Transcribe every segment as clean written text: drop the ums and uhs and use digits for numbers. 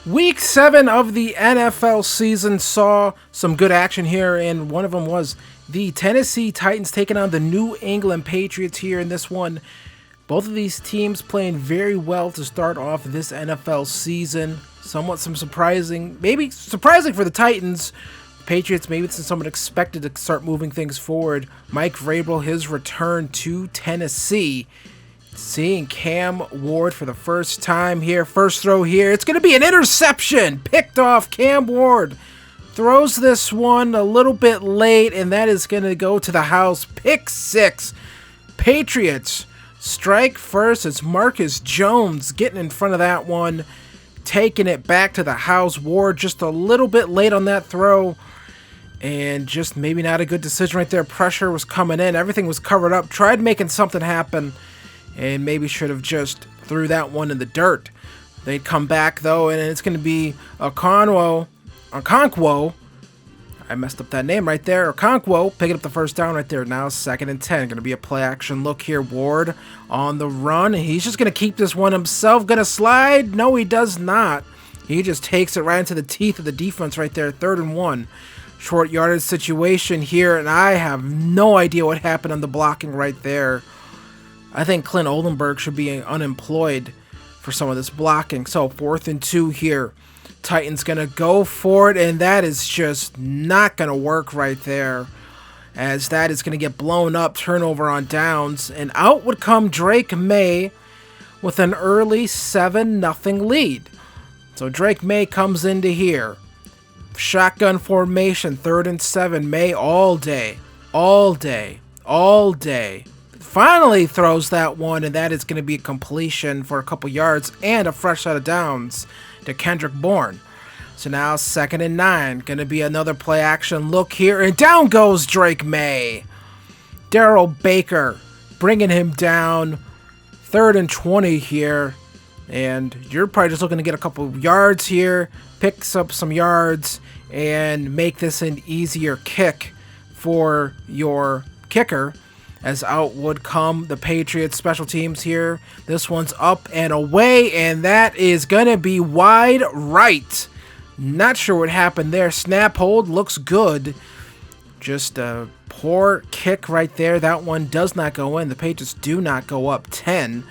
Week 7 of the NFL season saw some good action here, and one of them was the Tennessee Titans taking on the New England Patriots here in this one. Both of these teams playing very well to start off this NFL season. Somewhat surprising, maybe surprising for the Titans. Patriots, maybe it's someone expected to start moving things forward. Mike Vrabel, his return to Tennessee. Seeing Cam Ward for the first time here. First throw here. It's going to be an interception. Picked off. Cam Ward throws this one a little bit late, and that is going to go to the house. Pick 6. Patriots strike first. It's Marcus Jones getting in front of that one. Taking it back to the house. Ward just a little bit late on that throw. And just maybe not a good decision right there. Pressure was coming in. Everything was covered up. Tried making something happen. And maybe should have just threw that one in the dirt. They'd come back, though, and it's going to be Okonkwo. I messed up that name right there. Okonkwo picking up the first down right there. Now 2nd and 10. Going to be a play-action look here. Ward on the run. He's just going to keep this one himself. Going to slide? No, he does not. He just takes it right into the teeth of the defense right there. 3rd and 1. Short yardage situation here, and I have no idea what happened on the blocking right there. I think Clint Oldenburg should be unemployed for some of this blocking. So 4th and 2 here. Titans going to go for it, and that is just not going to work right there, as that is going to get blown up, turnover on downs, and out would come Drake May with an early 7-0 lead. So Drake May comes into here. Shotgun formation, 3rd and 7. May all day. Finally throws that one, and that is going to be a completion for a couple yards and a fresh set of downs to Kendrick Bourne. So now 2nd and 9. Going to be another play action look here, and down goes Drake May. Darrell Baker bringing him down. 3rd and 20 here, and you're probably just looking to get a couple yards here, picks up some yards, and make this an easier kick for your kicker. As out would come the Patriots special teams here. This one's up and away, and that is going to be wide right. Not sure what happened there. Snap hold looks good. Just a poor kick right there. That one does not go in. The Patriots do not go up 10.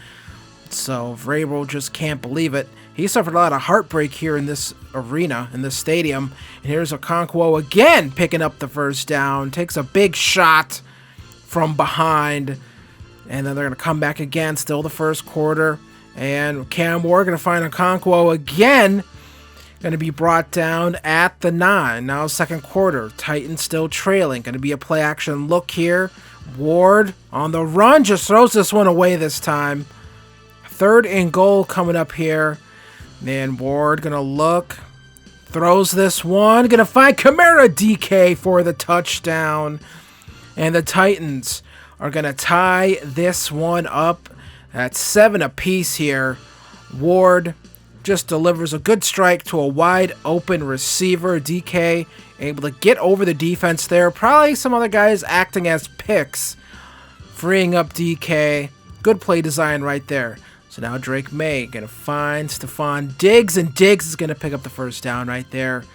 So Vrabel just can't believe it. He suffered a lot of heartbreak here in this arena, in this stadium. And here's Okonkwo again picking up the first down. Takes a big shot from behind, and then they're going to come back again, still the first quarter, and Cam Ward going to find Okonkwo again, going to be brought down at the 9. Now 2nd quarter, Titans still trailing, going to be a play action look here. Ward on the run, just throws this one away this time. 3rd and goal coming up here, and Ward going to look, throws this one, going to find Kamara DK for the touchdown. And the Titans are going to tie this one up at 7 apiece here. Ward just delivers a good strike to a wide open receiver. DK able to get over the defense there. Probably some other guys acting as picks, freeing up DK. Good play design right there. So now Drake May going to find Stephon Diggs, and Diggs is going to pick up the first down right there.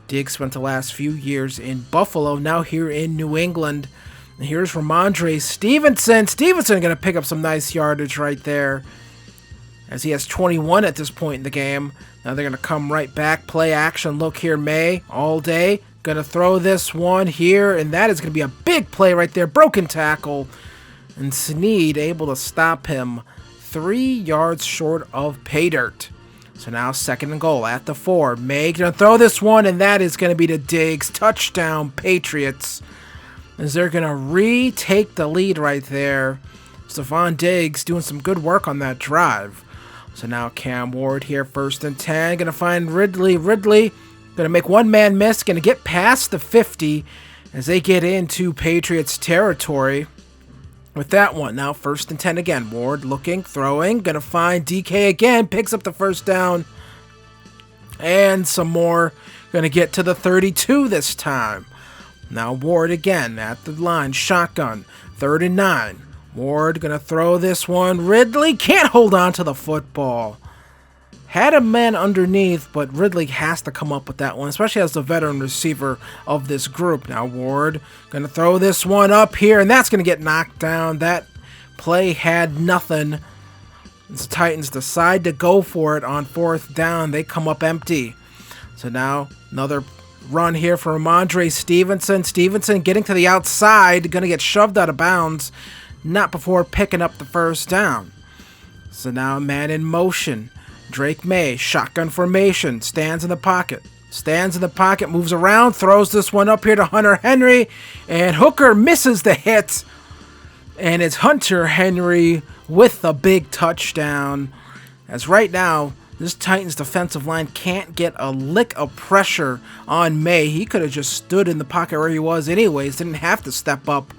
Diggs spent the last few years in Buffalo, now here in New England. And here's Ramondre Stevenson. Stevenson going to pick up some nice yardage right there, as he has 21 at this point in the game. Now they're going to come right back. Play action look here. May all day. Going to throw this one here, and that is going to be a big play right there. Broken tackle. And Snead able to stop him 3 yards short of pay dirt. So now 2nd and goal at the 4. May going to throw this one, and that is going to be to Diggs. Touchdown, Patriots. As they're going to retake the lead right there. Stephon Diggs doing some good work on that drive. So now Cam Ward here, 1st and 10. Going to find Ridley. Ridley going to make one man miss. Going to get past the 50 as they get into Patriots territory. With that one, now 1st and 10 again. Ward looking, throwing, going to find DK again, picks up the first down. And some more, going to get to the 32 this time. Now Ward again at the line, shotgun, 3rd and 9. Ward going to throw this one. Ridley can't hold on to the football. Had a man underneath, but Ridley has to come up with that one, especially as the veteran receiver of this group. Now Ward going to throw this one up here, and that's going to get knocked down. That play had nothing. The Titans decide to go for it on 4th down. They come up empty. So now another run here for Ramondre Stevenson. Stevenson getting to the outside, going to get shoved out of bounds, not before picking up the 1st down. So now man in motion. Drake May, shotgun formation, stands in the pocket. Stands in the pocket, moves around, throws this one up here to Hunter Henry, and Hooker misses the hit. And it's Hunter Henry with a big touchdown. As right now, this Titans defensive line can't get a lick of pressure on May. He could have just stood in the pocket where he was anyways, didn't have to step up.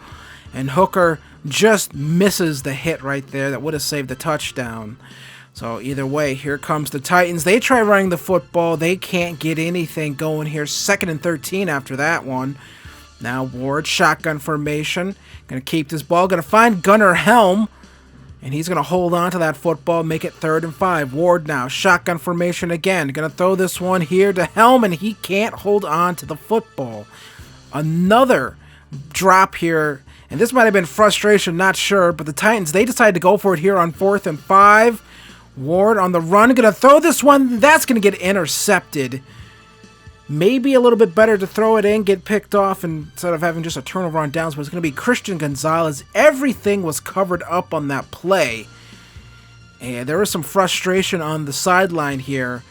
And Hooker just misses the hit right there that would have saved the touchdown. So either way, here comes the Titans. They try running the football. They can't get anything going here. 2nd and 13 after that one. Now Ward, shotgun formation. Going to keep this ball. Going to find Gunnar Helm. And he's going to hold on to that football, make it 3rd and 5. Ward now, shotgun formation again. Going to throw this one here to Helm, and he can't hold on to the football. Another drop here. And this might have been frustration, not sure. But the Titans, they decide to go for it here on 4th and 5. Ward on the run, going to throw this one. That's going to get intercepted. Maybe a little bit better to throw it in, get picked off, instead of having just a turnover on downs, but it's going to be Christian Gonzalez. Everything was covered up on that play. And there was some frustration on the sideline here.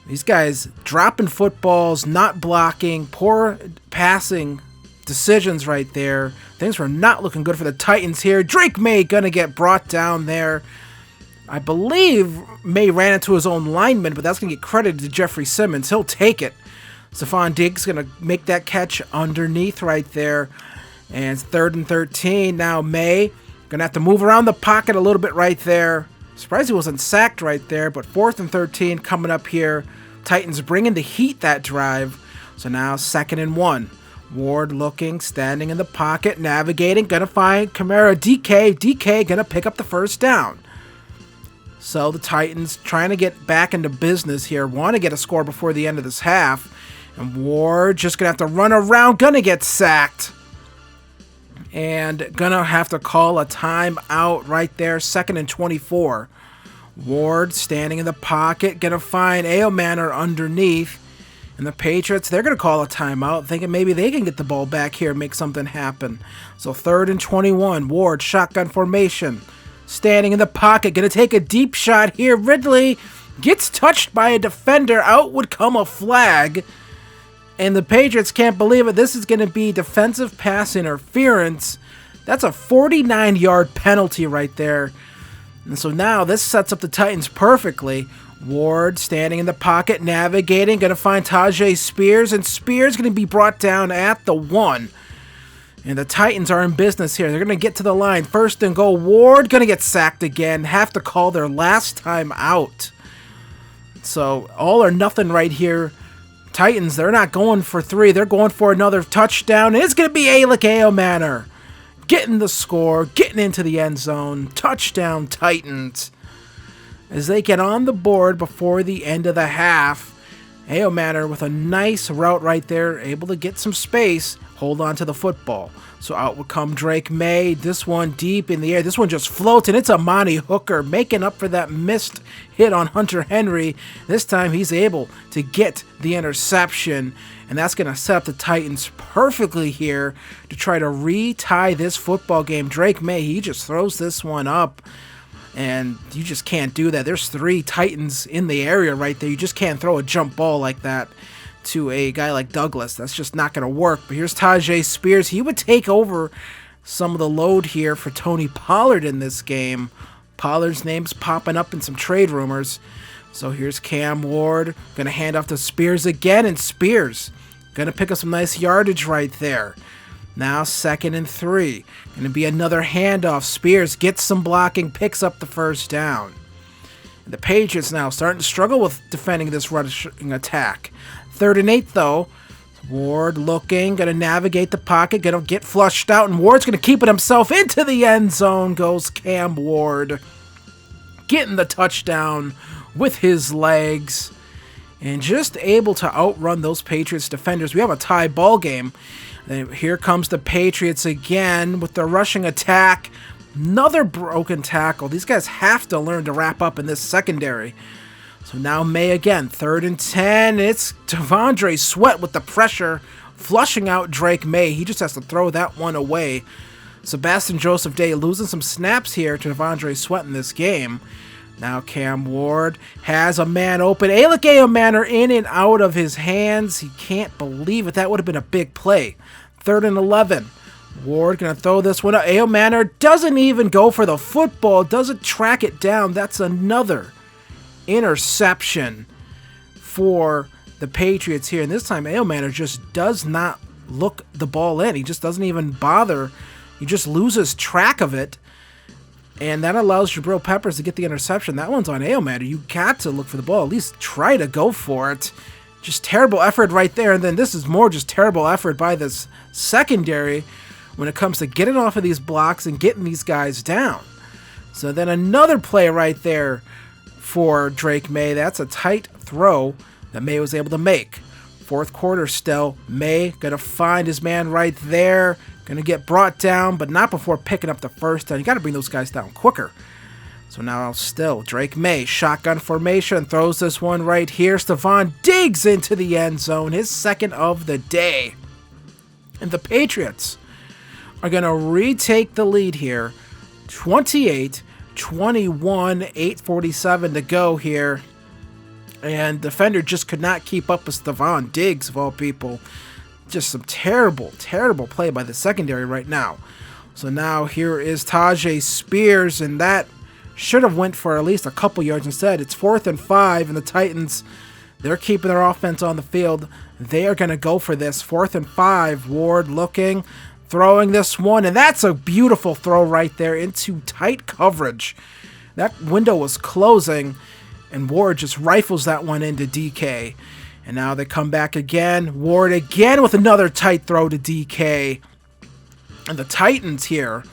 These guys dropping footballs, not blocking, poor passing decisions right there. Things were not looking good for the Titans here. Drake May going to get brought down there. I believe May ran into his own lineman, but that's going to get credited to Jeffrey Simmons. He'll take it. Stephon Diggs going to make that catch underneath right there. And it's 3rd and 13. Now May going to have to move around the pocket a little bit right there. Surprised he wasn't sacked right there, but 4th and 13 coming up here. Titans bringing the heat that drive. So now 2nd and 1. Ward looking, standing in the pocket, navigating, going to find Kamara DK. DK going to pick up the 1st down. So the Titans trying to get back into business here, want to get a score before the end of this half. And Ward just going to have to run around, going to get sacked. And going to have to call a timeout right there, 2nd and 24. Ward standing in the pocket, going to find Ayomanor underneath. And the Patriots, they're going to call a timeout, thinking maybe they can get the ball back here and make something happen. So 3rd and 21, Ward, shotgun formation. Standing in the pocket, going to take a deep shot here. Ridley gets touched by a defender. Out would come a flag. And the Patriots can't believe it. This is going to be defensive pass interference. That's a 49-yard penalty right there. And so now this sets up the Titans perfectly. Ward standing in the pocket, navigating, going to find Tajay Spears. And Spears going to be brought down at the 1. And the Titans are in business here. They're going to get to the line. 1st and goal. Ward going to get sacked again. Have to call their last time out. So all or nothing right here. Titans, they're not going for 3. They're going for another touchdown. And it's going to be Alec Ayomanor getting the score, getting into the end zone. Touchdown Titans. As they get on the board before the end of the half. Ayomanor with a nice route right there. Able to get some space. Hold on to the football. So out would come Drake May. This one deep in the air. This one just floats, and it's Amani Hooker making up for that missed hit on Hunter Henry. This time he's able to get the interception, and that's going to set up the Titans perfectly here to try to retie this football game. Drake May, he just throws this one up, and you just can't do that. There's 3 Titans in the area right there. You just can't throw a jump ball like that to a guy like Douglas. That's just not going to work. But here's Tajay Spears. He would take over some of the load here for Tony Pollard in this game. Pollard's name's popping up in some trade rumors. So here's Cam Ward. Going to hand off to Spears again, and Spears going to pick up some nice yardage right there. Now 2nd and 3. Going to be another handoff. Spears gets some blocking, picks up the 1st down. And the Patriots now starting to struggle with defending this rushing attack. 3rd and 8 though. Ward looking, going to navigate the pocket, going to get flushed out, and Ward's going to keep it himself into the end zone. Goes Cam Ward, getting the touchdown. with his legs and just able to outrun those Patriots defenders. We have a tie ball game. And here comes the Patriots again with the rushing attack. Another broken tackle. These guys have to learn to wrap up in this secondary. So now May again, 3rd and 10. It's Devondre Sweat with the pressure, flushing out Drake May. He just has to throw that one away. Sebastian Joseph Day losing some snaps here to Devondre Sweat in this game. Now Cam Ward has a man open. Alec Manor in and out of his hands. He can't believe it. That would have been a big play. 3rd and 11. Ward going to throw this one up. Manor doesn't even go for the football. Doesn't track it down. That's another interception for the Patriots here. And this time Manor just does not look the ball in. He just doesn't even bother. He just loses track of it. And that allows Jabril Peppers to get the interception. That one's on Manor. You got to look for the ball. At least try to go for it. Just terrible effort right there. And then this is more just terrible effort by this secondary when it comes to getting off of these blocks and getting these guys down. So then another play right there for Drake May. That's a tight throw that May was able to make. 4th quarter still. May going to find his man right there. Going to get brought down, but not before picking up the first down. You got to bring those guys down quicker. So now still Drake May, shotgun formation, throws this one right here. Stephon Diggs into the end zone, his 2nd of the day. And the Patriots are going to retake the lead here. 28-21, 8:47 to go here. And defender just could not keep up with Stephon Diggs, of all people. Just some terrible, terrible play by the secondary right now. So now here is Tajay Spears, and that should have went for at least a couple yards. Instead, it's 4th and 5, and the Titans, they're keeping their offense on the field. They are going to go for this. 4th and 5, Ward looking, throwing this one, and that's a beautiful throw right there into tight coverage. That window was closing, and Ward just rifles that one into DK. And now they come back again. Ward again with another tight throw to DK. And the Titans here,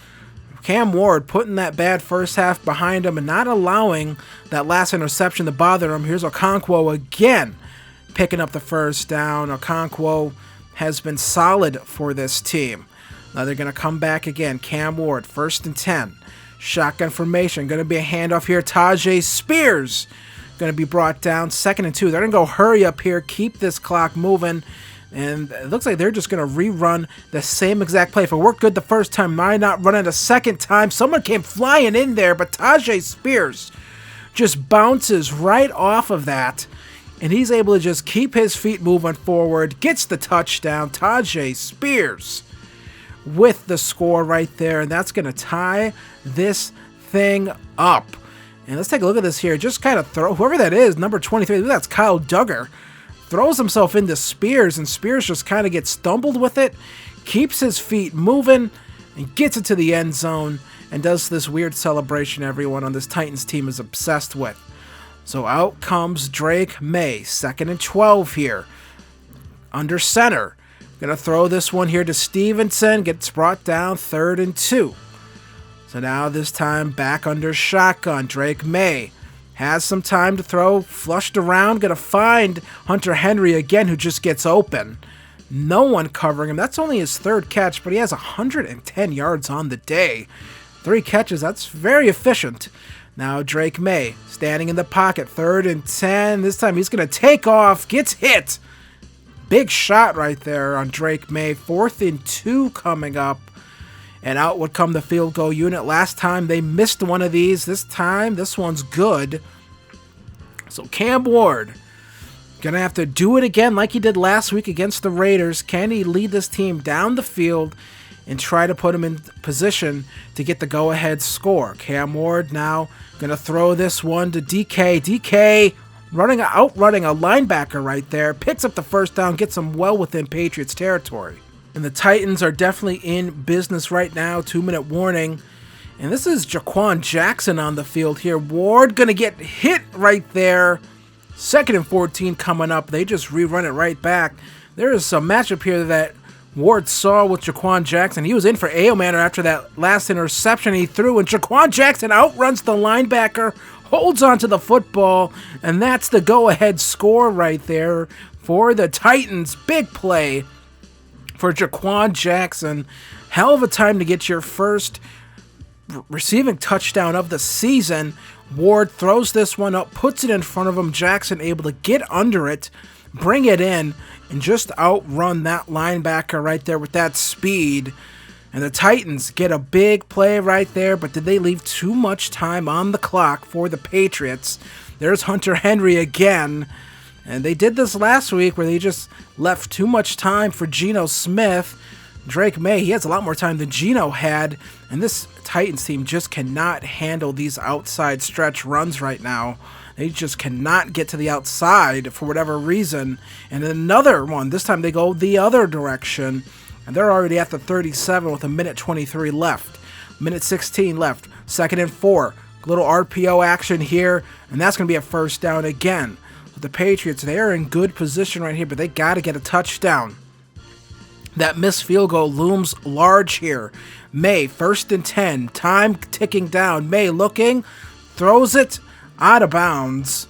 Cam Ward putting that bad first half behind him and not allowing that last interception to bother him. Here's Okonkwo again picking up the first down. Okonkwo has been solid for this team. Now they're going to come back again. Cam Ward, 1st and 10. Shotgun formation. Going to be a handoff here. Tajay Spears going to be brought down. 2nd and 2. They're going to go hurry up here, keep this clock moving, and it looks like they're just going to rerun the same exact play. If it worked good the first time, why not run it a second time? Someone came flying in there, but Tajay Spears just bounces right off of that, and he's able to just keep his feet moving forward, gets the touchdown. Tajay Spears with the score right there, and that's going to tie this thing up. And let's take a look at this here. Just kind of throw, whoever that is, number 23, that's Kyle Duggar, throws himself into Spears, and Spears just kind of gets stumbled with it, keeps his feet moving, and gets it to the end zone, and does this weird celebration everyone on this Titans team is obsessed with. So out comes Drake May, 2nd and 12 here, under center. Gonna throw this one here to Stevenson, gets brought down, 3rd and 2. So now this time back under shotgun. Drake May has some time to throw, flushed around, gonna find Hunter Henry again, who just gets open. No one covering him. That's only his 3rd catch, but he has 110 yards on the day. 3 catches, that's very efficient. Now Drake May standing in the pocket, 3rd and 10. This time he's gonna take off, gets hit. Big shot right there on Drake May. 4th and 2 coming up. And out would come the field goal unit. Last time they missed one of these. This time, this one's good. So Cam Ward gonna have to do it again like he did last week against the Raiders. Can he lead this team down the field and try to put him in position to get the go-ahead score? Cam Ward now gonna throw this one to DK. DK outrunning a linebacker right there. Picks up the first down, gets him well within Patriots territory. And the Titans are definitely in business right now. 2-minute warning. And this is Jaquan Jackson on the field here. Ward going to get hit right there. 2nd and 14 coming up. They just rerun it right back. There is a matchup here that Ward saw with Jaquan Jackson. He was in for Manor after that last interception he threw. And Jaquan Jackson outruns the linebacker, holds onto the football, and that's the go-ahead score right there for the Titans. Big play for Jaquan Jackson. Hell of a time to get your first receiving touchdown of the season. Ward throws this one up, puts it in front of him. Jackson able to get under it, bring it in, and just outrun that linebacker right there with that speed. And the Titans get a big play right there, but did they leave too much time on the clock for the Patriots? There's Hunter Henry again. And they did this last week where they just left too much time for Geno Smith. Drake May, he has a lot more time than Geno had. And this Titans team just cannot handle these outside stretch runs right now. They just cannot get to the outside for whatever reason. And another one, this time they go the other direction. And they're already at the 37 with a minute 23 left. Minute 16 left. 2nd and 4. Little RPO action here. And that's going to be a first down again. So the Patriots, they are in good position right here, but they got to get a touchdown. That missed field goal looms large here. May, 1st and 10. Time ticking down. May looking. Throws it out of bounds.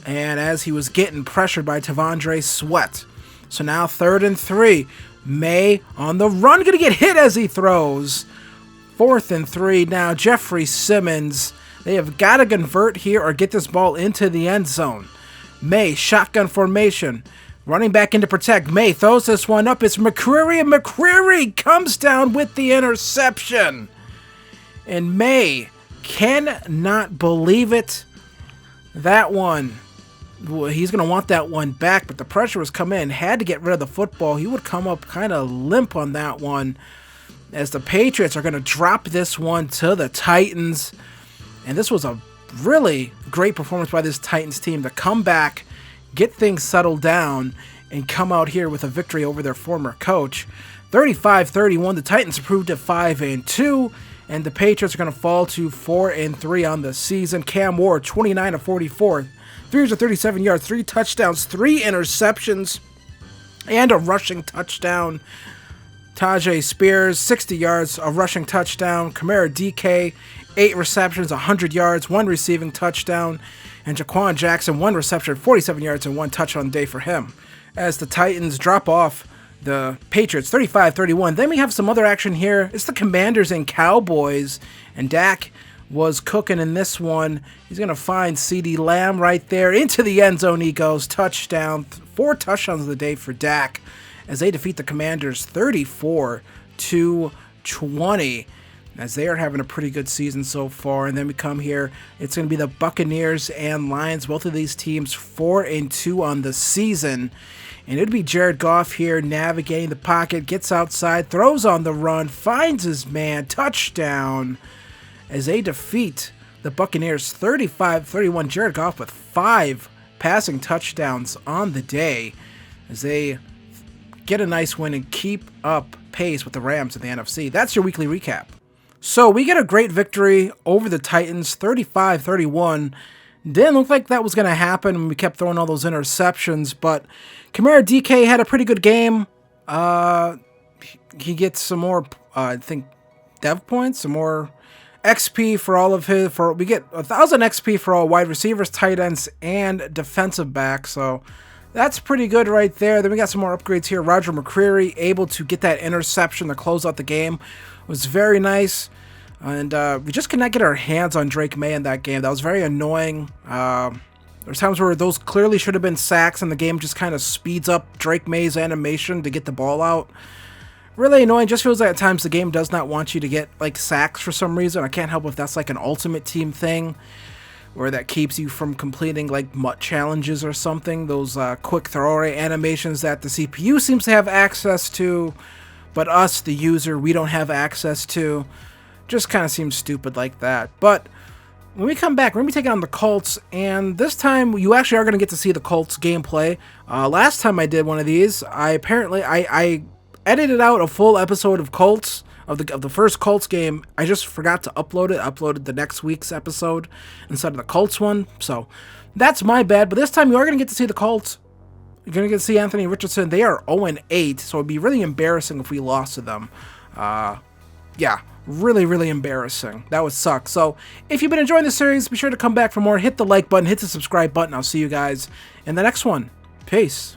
And as he was getting pressured by Tavondre Sweat. So now 3rd and 3. May on the run, going to get hit as he throws. 4th and 3 now. Jeffrey Simmons. They have got to convert here or get this ball into the end zone. May, shotgun formation. Running back in to protect. May throws this one up. It's McCreary, and McCreary comes down with the interception. And May cannot believe it. That one, he's going to want that one back, but the pressure was coming in. Had to get rid of the football. He would come up kind of limp on that one, as the Patriots are going to drop this one to the Titans. And this was a really great performance by this Titans team to come back, get things settled down, and come out here with a victory over their former coach. 35-31, the Titans improved to 5-2, and the Patriots are going to fall to 4-3 on the season. Cam Ward, 29-44, 337 yards, 3 touchdowns, 3 interceptions, and a rushing touchdown. Tajay Spears, 60 yards, a rushing touchdown. Kamara DK, 8 receptions, 100 yards, 1 receiving touchdown. And Jaquan Jackson, 1 reception, 47 yards, and 1 touchdown day for him. As the Titans drop off the Patriots, 35-31. Then we have some other action here. It's the Commanders and Cowboys. And Dak was cooking in this one. He's going to find CeeDee Lamb right there. Into the end zone he goes. Touchdown. 4 touchdowns of the day for Dak, as they defeat the Commanders 34-20, as they are having a pretty good season so far. And then we come here, it's going to be the Buccaneers and Lions, both of these teams 4-2 on the season. And it'd be Jared Goff here navigating the pocket, gets outside, throws on the run, finds his man, touchdown, as they defeat the Buccaneers 35-31. Jared Goff with 5 passing touchdowns on the day, as they get a nice win and keep up pace with the Rams in the NFC. That's your weekly recap. So we get a great victory over the Titans, 35-31. Didn't look like that was going to happen when we kept throwing all those interceptions, but Kamara DK had a pretty good game. He gets some more, I think, dev points, some more XP for all of his. We get 1,000 XP for all wide receivers, tight ends, and defensive backs. So that's pretty good right there. Then we got some more upgrades here. Roger McCreary able to get that interception to close out the game. It was very nice. And we just could not get our hands on Drake May in that game. That was very annoying. There's times where those clearly should have been sacks, and the game just kind of speeds up Drake May's animation to get the ball out. Really annoying. Just feels like at times the game does not want you to get like sacks for some reason. I can't help if that's like an ultimate team thing, where that keeps you from completing like MUT challenges or something. Those quick throwaway animations that the CPU seems to have access to, but us, the user, we don't have access to. Just kind of seems stupid like that. But when we come back, we're going to be taking on the Colts, and this time you actually are going to get to see the Colts gameplay. Last time I did one of these, I edited out a full episode of Colts, of the first Colts game. I just forgot to upload it. I uploaded the next week's episode instead of the Colts one, so that's my bad. But this time you are going to get to see the Colts. You're going to get to see Anthony Richardson. They are 0-8, so it'd be really embarrassing if we lost to them. Yeah. Really, really embarrassing. That would suck. So if you've been enjoying the series, be sure to come back for more. Hit the like button, hit the subscribe button. I'll see you guys in the next one. Peace.